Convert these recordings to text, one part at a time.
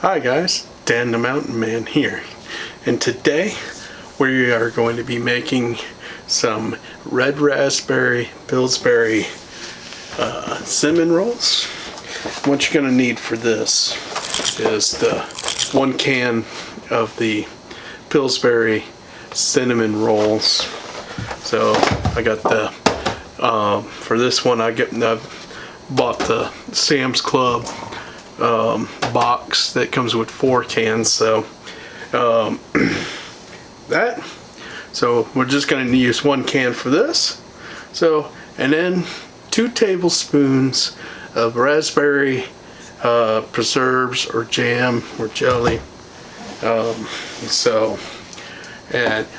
Hi guys, Dan the Mountain Man here, and today we are going to be making some red raspberry Pillsbury cinnamon rolls. What you're going to need for this is the 1 can of the Pillsbury cinnamon rolls. So I got the for this one I bought the Sam's Club box that comes with 4 cans. So so we're just going to use 1 can for this. So, and then 2 tablespoons of raspberry preserves or jam or jelly. And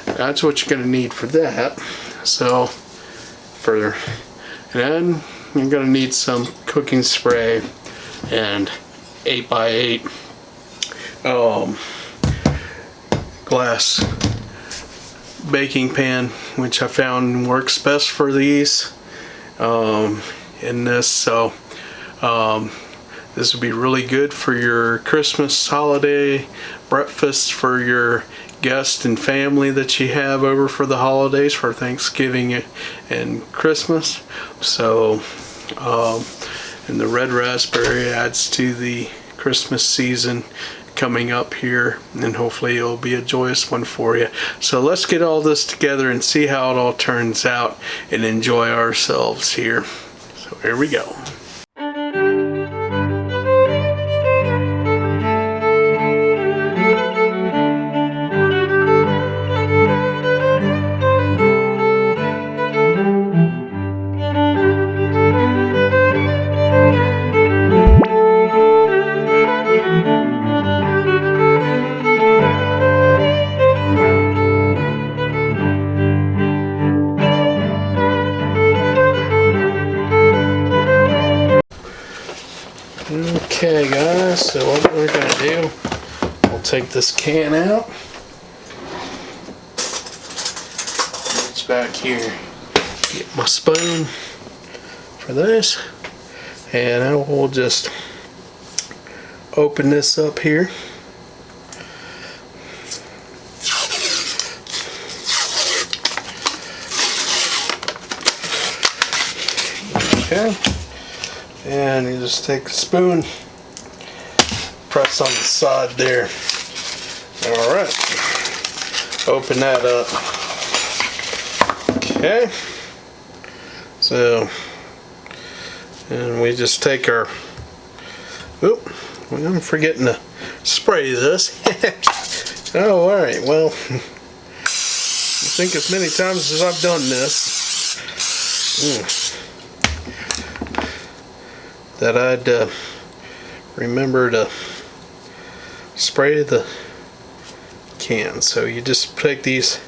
that's what you're going to need for that. So and then you're going to need some cooking spray and 8x8 glass baking pan, which I found works best for these in this. So this would be really good for your Christmas holiday breakfast for your guests and family that you have over for the holidays, for Thanksgiving and Christmas. So and the red raspberry adds to the Christmas season coming up here, and hopefully it'll be a joyous one for you. So let's get all this together and see how it all turns out and enjoy ourselves here. So here we go. Okay guys, so what we're going to do, we'll take this can out. Reach back here, get my spoon for this, and I will just open this up here. Okay. And you just take the spoon, press on the side there. Alright, open that up. Okay, so, and we just take our, I'm forgetting to spray this. Oh, alright, well, I think as many times as I've done this, that I'd remember to spray the can. So you just take these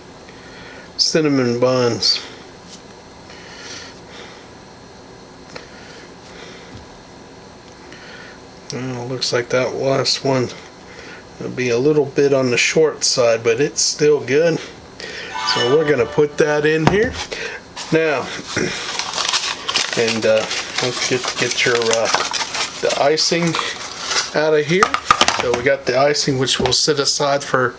cinnamon buns, well, looks like that last one will be a little bit on the short side, but it's still good. So we're gonna put that in here now. And let's get your the icing out of here. So we got the icing, which we'll set aside for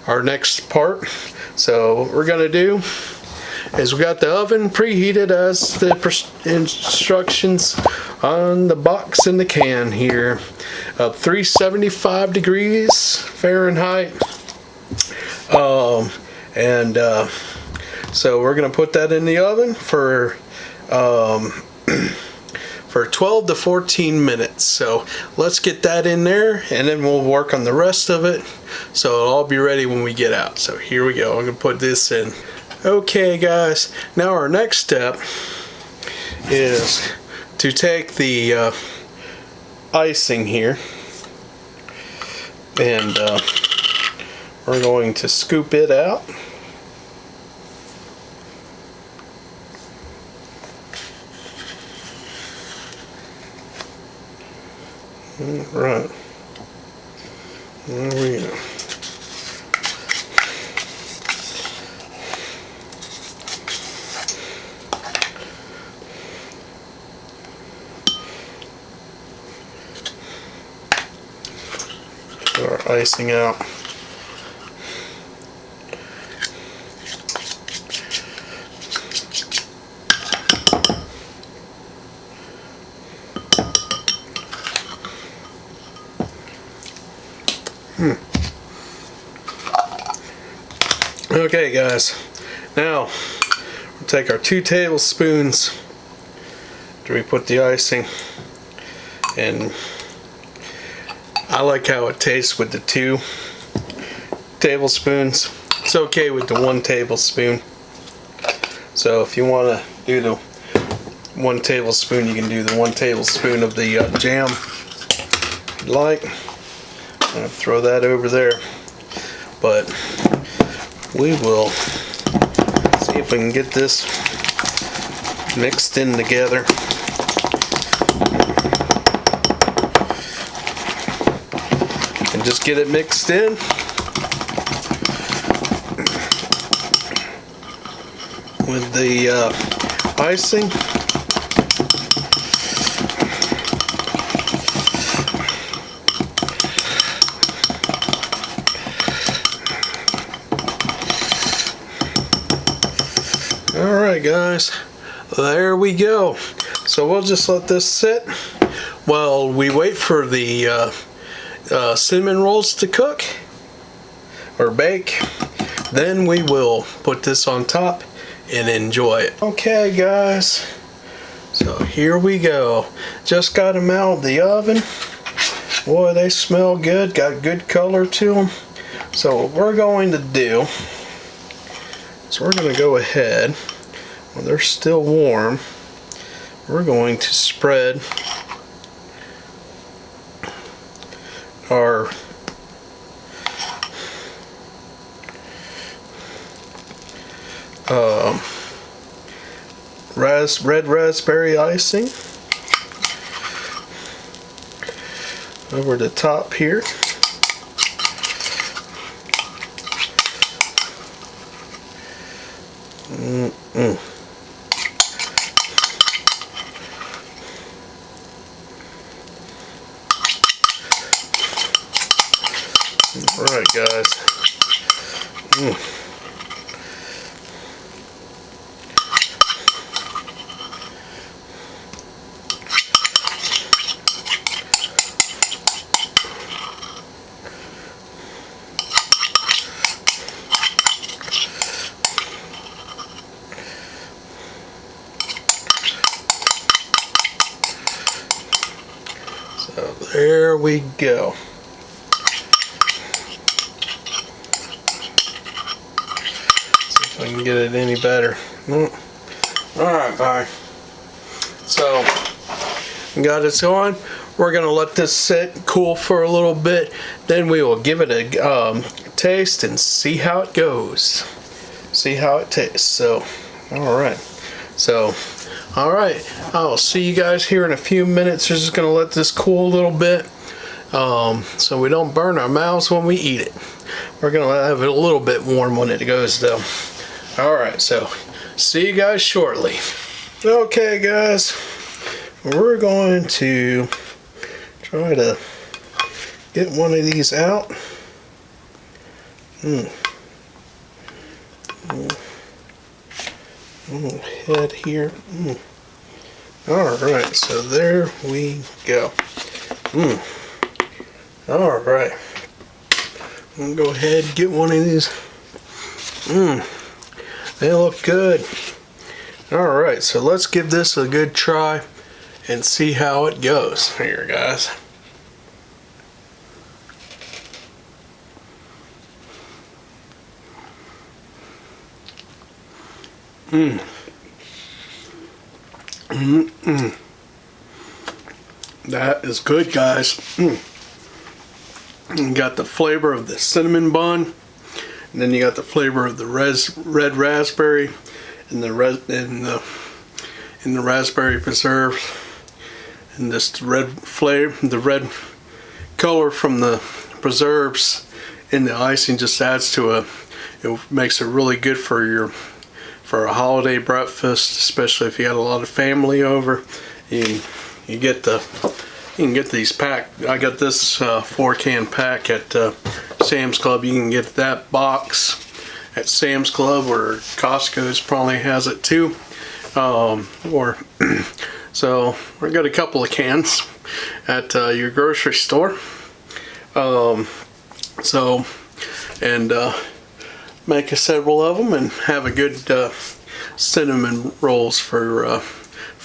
our next part. So what we're gonna do is we got the oven preheated as the instructions on the box in the can here, of 375 degrees Fahrenheit. So we're gonna put that in the oven for 12 to 14 minutes. So let's get that in there, and then we'll work on the rest of it, so it'll all be ready when we get out. So here we go. I'm gonna put this in. Okay guys, now our next step is to take the icing here, and we're going to scoop it out. Right. There we go. our icing out. Okay guys, now we'll take our 2 tablespoons after we put the icing, and I like how it tastes with the 2 tablespoons. It's okay with the 1 tablespoon. So if you want to do the 1 tablespoon, you can do the 1 tablespoon of the jam if you like. I'll throw that over there. But we will see if we can get this mixed in together. And just get it mixed in. With the icing. Alright guys, there we go. So we'll just let this sit while we wait for the cinnamon rolls to cook or bake. Then we will put this on top and enjoy it. Okay guys, so here we go. Just got them out of the oven. Boy, they smell good, got good color to them. So what we're going to do, so we're going to go ahead, when they're still warm, we're going to spread our red raspberry icing over the top here. Alright guys. So there we go. See if I can get it any better. Alright, bye. So, got it on. We're going to let this sit, cool for a little bit. Then we will give it a taste and see how it goes. See how it tastes. So, alright. So, alright. I'll see you guys here in a few minutes. We're just going to let this cool a little bit. So we don't burn our mouths when we eat it. We're going to have it a little bit warm when it goes though. Alright, so see you guys shortly. Okay guys, we're going to try to get one of these out. Little head here. Alright, so there we go. Alright. I'm going to go ahead and get one of these. They look good. Alright, so let's give this a good try and see how it goes. Here, guys. That is good, guys. You got the flavor of the cinnamon bun, and then you got the flavor of the red raspberry, and the raspberry preserve, and this red flavor, the red color from the preserves in the icing just adds to it makes it really good for a holiday breakfast, especially if you got a lot of family over. You get the you can get these packed. I got this 4-can pack at Sam's Club. You can get that box at Sam's Club, or Costco's probably has it too. So we got a couple of cans at your grocery store. Make several of them and have a good cinnamon rolls for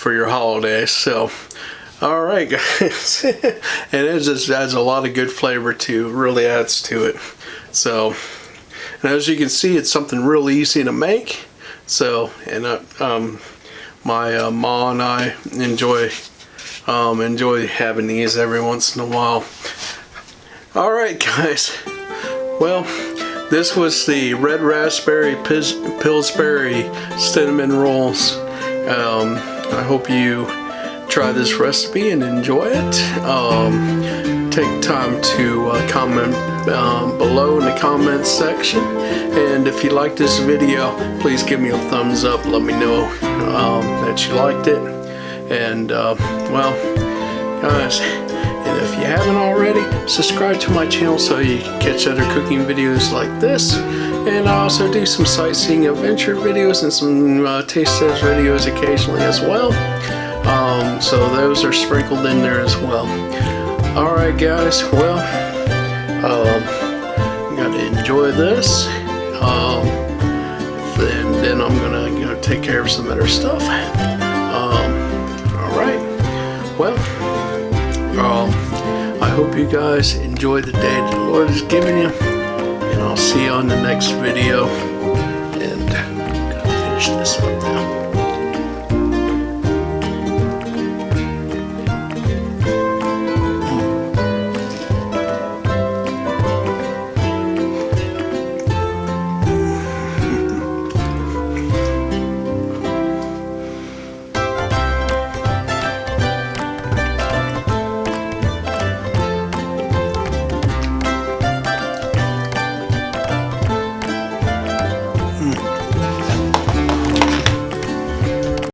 your holidays. So, all right, guys, and it just adds a lot of good flavor too. Really adds to it. So, and as you can see, it's something real easy to make. So, and my ma and I enjoy having these every once in a while. All right, guys. Well, this was the red raspberry Pillsbury cinnamon rolls. I hope you try this recipe and enjoy it. Take time to comment below in the comments section. And if you like this video, please give me a thumbs up. Let me know that you liked it. And well, guys, and if you haven't already, subscribe to my channel so you can catch other cooking videos like this. And I also do some sightseeing adventure videos and some taste test videos occasionally as well. So those are sprinkled in there as well. Alright, guys, well, I'm going to enjoy this. And then I'm going to go take care of some other stuff. Alright, well, I hope you guys enjoy the day that the Lord has given you, and I'll see you on the next video. And I'm gonna finish this up now.